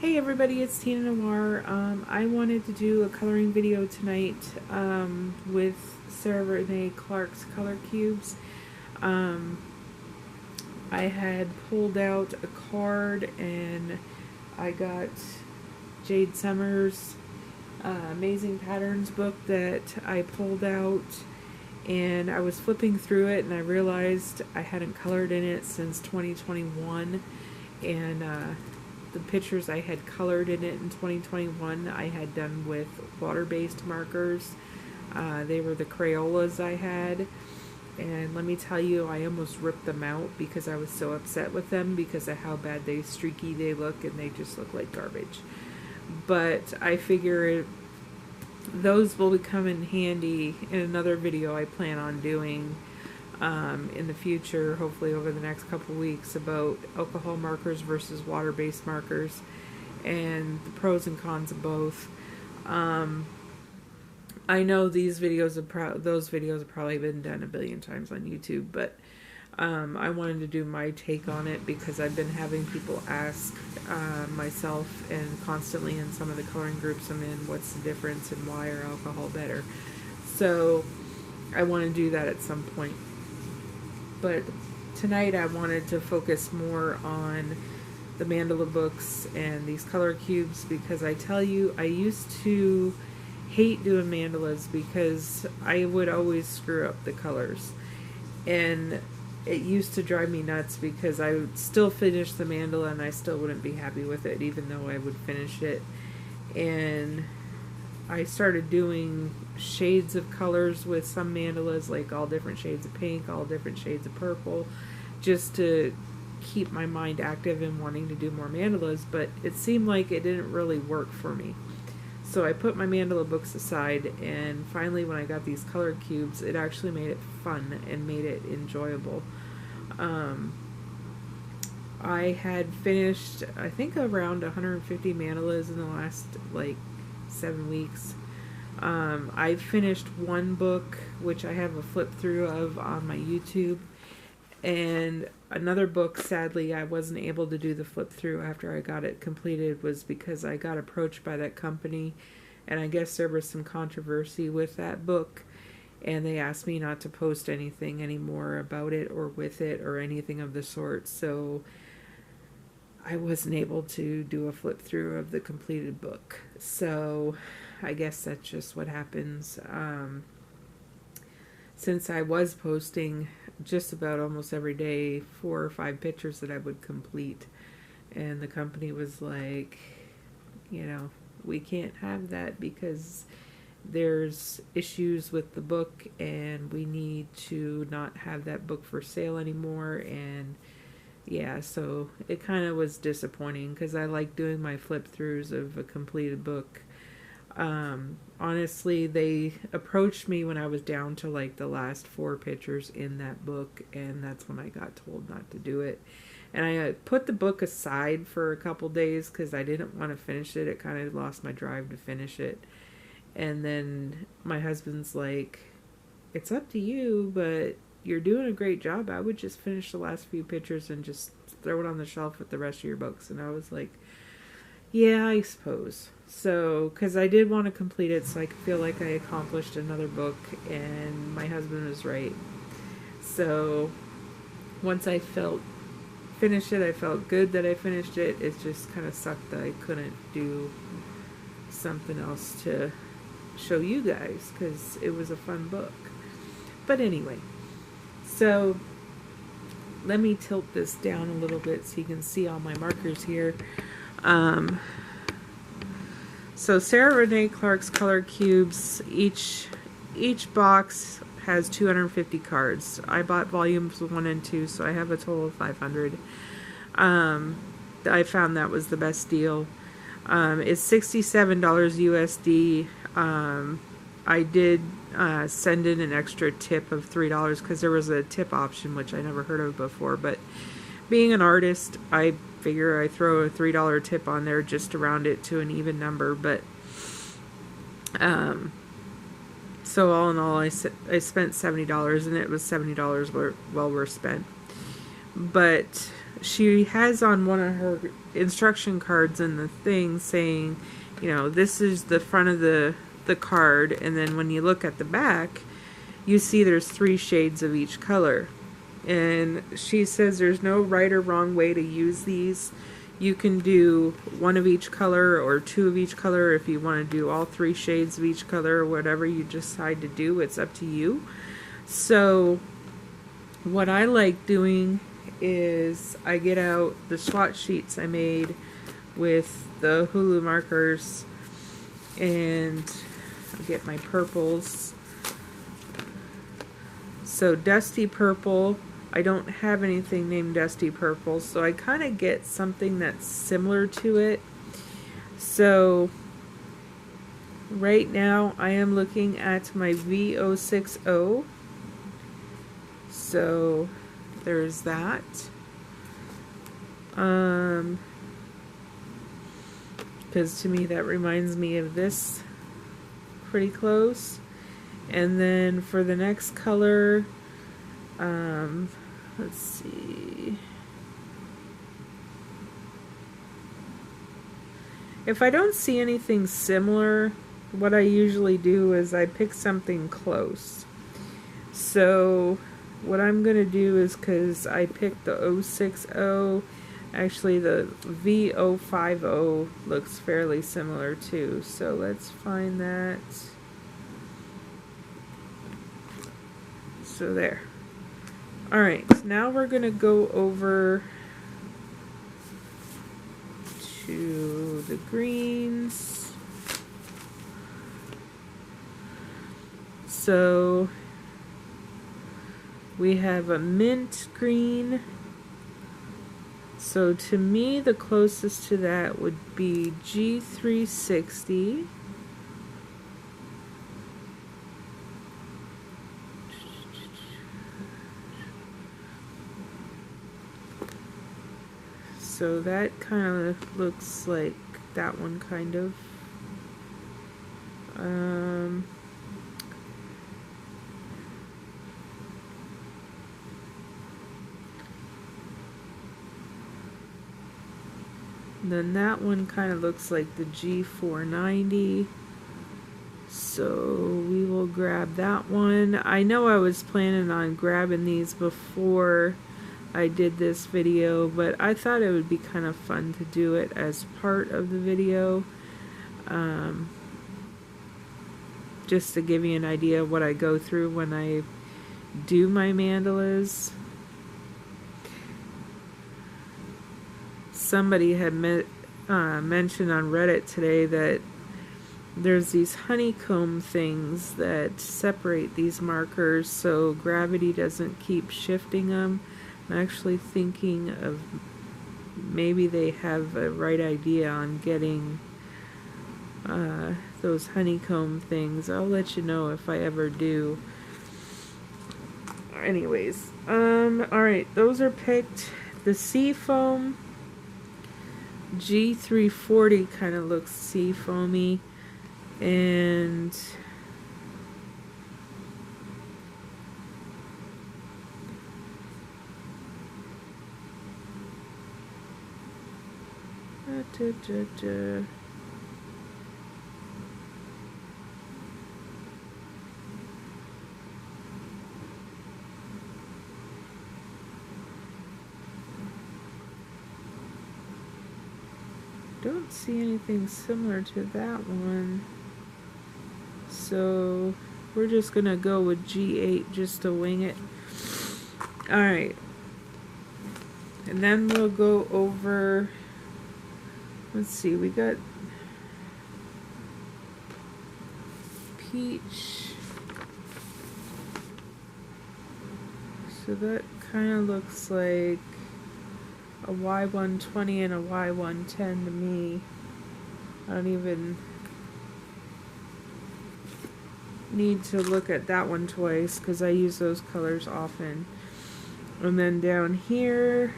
Hey everybody, it's Tina Noir. I wanted to do a coloring video tonight with Sarah Renae Clark's color cubes. Um, I had pulled out a card and I got Jade Summers' Amazing Patterns book that I pulled out, and I was flipping through it and I realized I hadn't colored in it since 2021, and the pictures I had colored in it in 2021 I had done with water-based markers. They were the Crayolas I had, and let me tell you, I almost ripped them out because I was so upset with them because of how bad streaky they look, and they just look like garbage. But I figure those will come in handy in another video I plan on doing in the future, hopefully over the next couple weeks, about alcohol markers versus water-based markers and the pros and cons of both. I know those videos have probably been done a billion times on YouTube, but I wanted to do my take on it because I've been having people ask myself and constantly in some of the coloring groups I'm in, what's the difference and why are alcohol better. So I want to do that at some point. But tonight I wanted to focus more on the Mandala books and these color cubes, because I tell you, I used to hate doing mandalas because I would always screw up the colors, and it used to drive me nuts because I would still finish the mandala and I still wouldn't be happy with it even though I would finish it. And I started doing shades of colors with some mandalas, like all different shades of pink, all different shades of purple, just to keep my mind active and wanting to do more mandalas, but it seemed like it didn't really work for me. So I put my mandala books aside, and finally when I got these color cubes, it actually made it fun and made it enjoyable. I had finished, I think, around 150 mandalas in the last, 7 weeks. I finished one book, which I have a flip through of on my YouTube, and another book, sadly, I wasn't able to do the flip through after I got it completed, was because I got approached by that company, and I guess there was some controversy with that book, and they asked me not to post anything anymore about it or with it or anything of the sort, so I wasn't able to do a flip through of the completed book. So I guess that's just what happens. Since I was posting just about almost every day 4 or 5 pictures that I would complete, and the company was like, we can't have that because there's issues with the book and we need to not have that book for sale anymore. And yeah, so it kind of was disappointing because I like doing my flip throughs of a completed book. Honestly, they approached me when I was down to the last 4 pictures in that book, and that's when I got told not to do it. And I put the book aside for a couple days because I didn't want to finish it. It kind of lost my drive to finish it. And then my husband's like, it's up to you, but you're doing a great job. I would just finish the last few pictures and just throw it on the shelf with the rest of your books. And I was like, yeah, I suppose. So, because I did want to complete it so I could feel like I accomplished another book, and my husband was right. So, once I finished it, I felt good that I finished it. It just kind of sucked that I couldn't do something else to show you guys because it was a fun book. But anyway, so let me tilt this down a little bit so you can see all my markers here. So Sarah Renae Clark's color cubes, each box has 250 cards. I bought volumes 1 and 2, so I have a total of 500. I found that was the best deal. It's $67 USD. I did send in an extra tip of $3 because there was a tip option, which I never heard of before, but being an artist, I figure I throw a $3 tip on there just to round it to an even number. But so all in all, I spent $70, and it was $70 well worth spent. But she has on one of her instruction cards in the thing saying, you know, this is the front of the card, and then when you look at the back, you see there's 3 shades of each color. And she says there's no right or wrong way to use these. You can do 1 of each color or 2 of each color. If you want to do all 3 shades of each color or whatever you decide to do, it's up to you. So what I like doing is I get out the swatch sheets I made with the Hulu markers, and I get my purples. So Dusty Purple, I don't have anything named Dusty Purple, so I kind of get something that's similar to it. So right now I am looking at my V060. So there's that. Because to me that reminds me of this pretty close. And then for the next color, let's see. If I don't see anything similar, what I usually do is I pick something close. So what I'm going to do is, because I picked the 060, actually the V050 looks fairly similar too. So let's find that. So there. Alright, now we're going to go over to the greens. So we have a mint green. So to me, the closest to that would be G360. So that kind of looks like that one, kind of. Then that one kind of looks like the G490. So we will grab that one. I know I was planning on grabbing these before I did this video, but I thought it would be kind of fun to do it as part of the video, just to give you an idea of what I go through when I do my mandalas. Somebody had mentioned on Reddit today that there's these honeycomb things that separate these markers so gravity doesn't keep shifting them. I'm actually thinking of maybe they have a right idea on getting those honeycomb things. I'll let you know if I ever do. Anyways, alright, those are picked. The Seafoam G340 kind of looks seafoamy, and don't see anything similar to that one. So we're just gonna go with G8 just to wing it. Alright. And then we'll go over, let's see, we got peach. So that kind of looks like a Y120 and a Y110 to me. I don't even need to look at that one twice because I use those colors often. And then down here,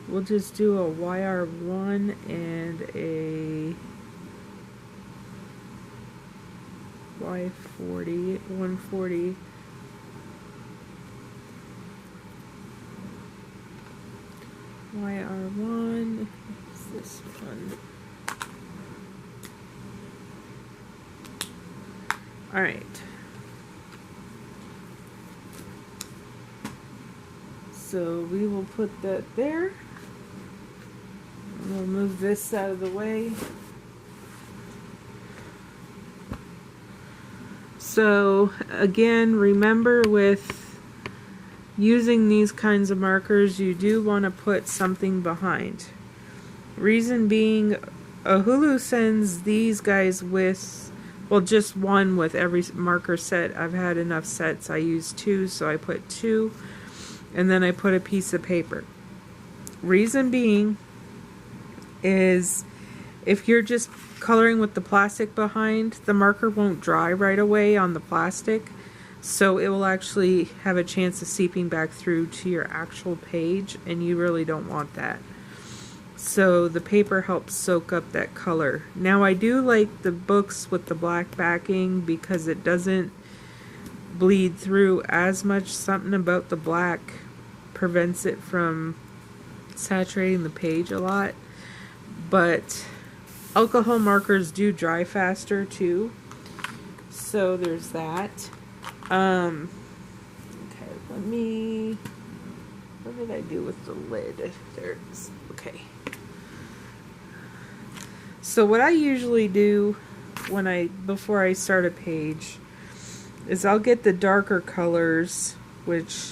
we'll just do a YR1 and a Y40, 140. YR1 is this one. All right. So we will put that there. We'll move this out of the way. So again, remember with using these kinds of markers, you do want to put something behind. Reason being, Hulu sends these guys with, well, just one with every marker set. I've had enough sets. I use 2, so I put 2. And then I put a piece of paper. Reason being is if you're just coloring with the plastic behind, the marker won't dry right away on the plastic. So it will actually have a chance of seeping back through to your actual page, and you really don't want that. So the paper helps soak up that color. Now I do like the books with the black backing because it doesn't bleed through as much. Something about the black prevents it from saturating the page a lot. But alcohol markers do dry faster too. So there's that. Okay, what did I do with the lid? There it is. Okay. So what I usually do before I start a page is I'll get the darker colors, which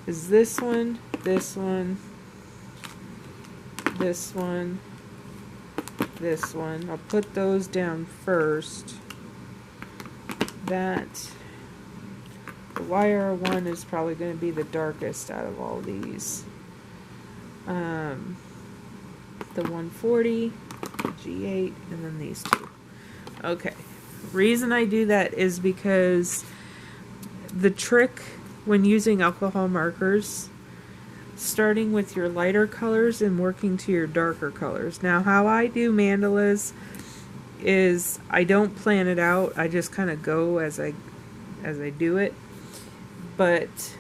is this one, this one, this one, this one. I'll put those down first. The YR1 is probably going to be the darkest out of all these. The 140, G8, and then these two. Okay. Reason I do that is because the trick when using alcohol markers, starting with your lighter colors and working to your darker colors. Now, how I do mandalas is I don't plan it out. I just kind of go as I do it. But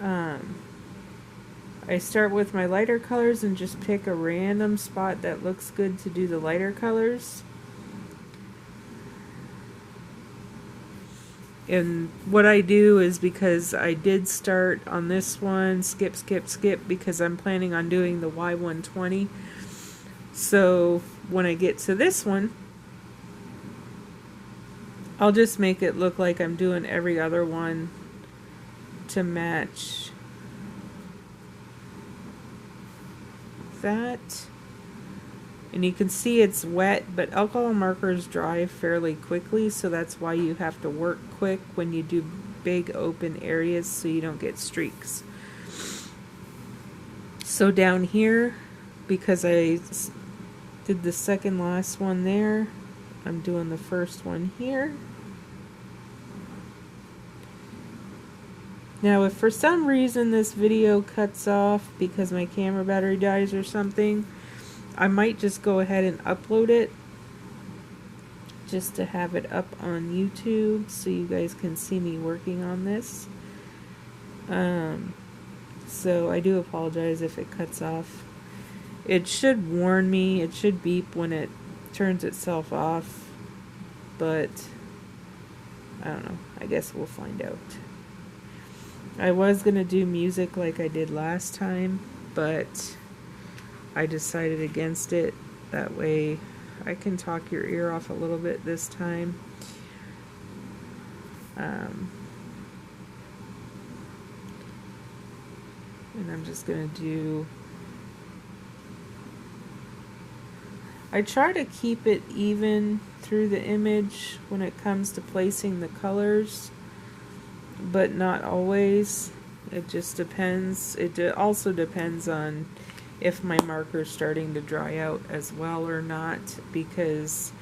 I start with my lighter colors and just pick a random spot that looks good to do the lighter colors. And what I do is, because I did start on this one, skip, because I'm planning on doing the Y120. So when I get to this one, I'll just make it look like I'm doing every other one to match that. And you can see it's wet, but alcohol markers dry fairly quickly, so that's why you have to work quick when you do big open areas so you don't get streaks. So down here, because I did the second last one there, I'm doing the first one here. Now, if for some reason this video cuts off because my camera battery dies or something, I might just go ahead and upload it just to have it up on YouTube so you guys can see me working on this. So I do apologize if it cuts off. It should warn me, it should beep when it turns itself off, but I don't know, I guess we'll find out. I was gonna do music like I did last time, but I decided against it. That way I can talk your ear off a little bit this time. And I'm just gonna do, I try to keep it even through the image when it comes to placing the colors, but not always. It just depends. It also depends on if my marker's starting to dry out as well or not, because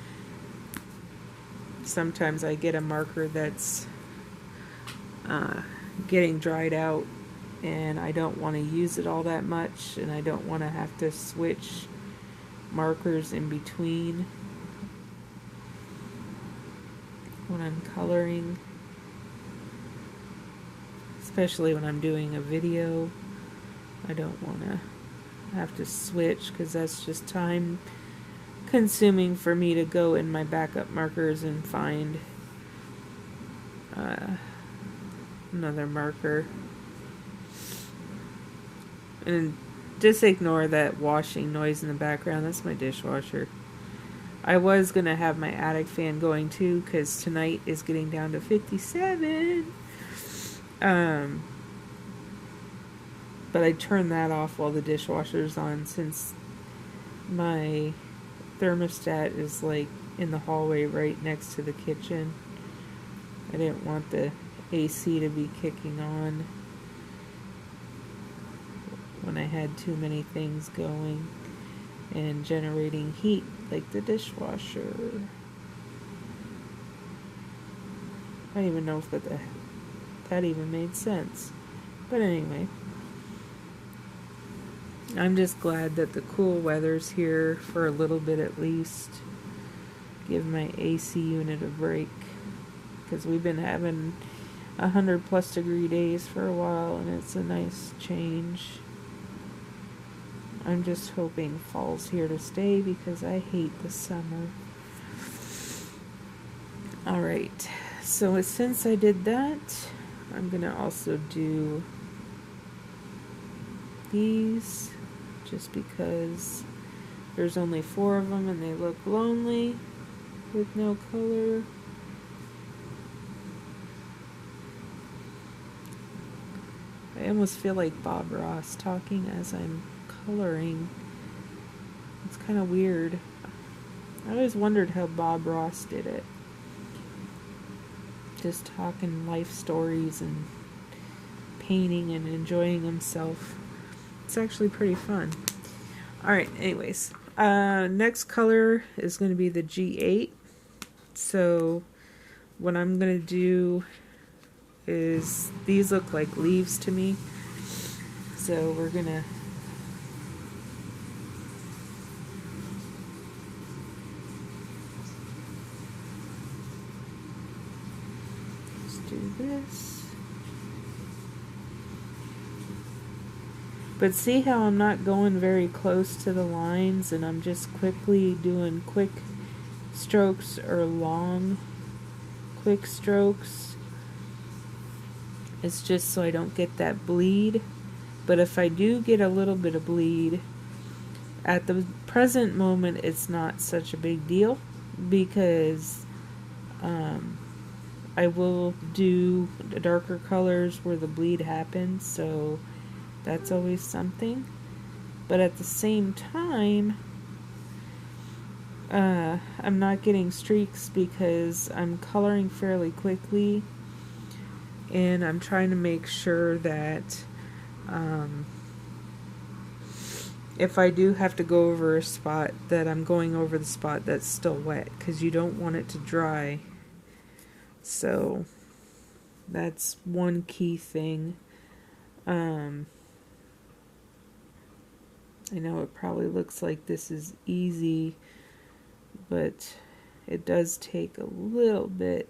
sometimes I get a marker that's getting dried out and I don't want to use it all that much, and I don't want to have to switch markers in between when I'm coloring. especially when I'm doing a video. I don't want to have to switch because that's just time consuming for me to go in my backup markers and find another marker. And just ignore that washing noise in the background. That's my dishwasher. I was going to have my attic fan going too because tonight is getting down to 57. But I turned that off while the dishwasher's on since my thermostat is like in the hallway right next to the kitchen. I didn't want the AC to be kicking on when I had too many things going and generating heat like the dishwasher. I don't even know if that even made sense. But anyway, I'm just glad that the cool weather's here for a little bit at least. Give my AC unit a break because we've been having 100+ degree days for a while and it's a nice change. I'm just hoping fall's here to stay because I hate the summer. Alright, so since I did that, I'm going to also do these just because there's only 4 of them and they look lonely with no color. I almost feel like Bob Ross talking as I'm coloring. It's kind of weird. I always wondered how Bob Ross did it. Just talking life stories and painting and enjoying himself. It's actually pretty fun. Alright, anyways. Next color is going to be the G8. So what I'm going to do is, these look like leaves to me. So we're going to do this. But see how I'm not going very close to the lines and I'm just quickly doing quick strokes or long quick strokes. It's just so I don't get that bleed. But if I do get a little bit of bleed, at the present moment it's not such a big deal because I will do darker colors where the bleed happens, so that's always something. But at the same time, I'm not getting streaks because I'm coloring fairly quickly and I'm trying to make sure that if I do have to go over a spot, that I'm going over the spot that's still wet because you don't want it to dry. So that's one key thing. I know it probably looks like this is easy, but it does take a little bit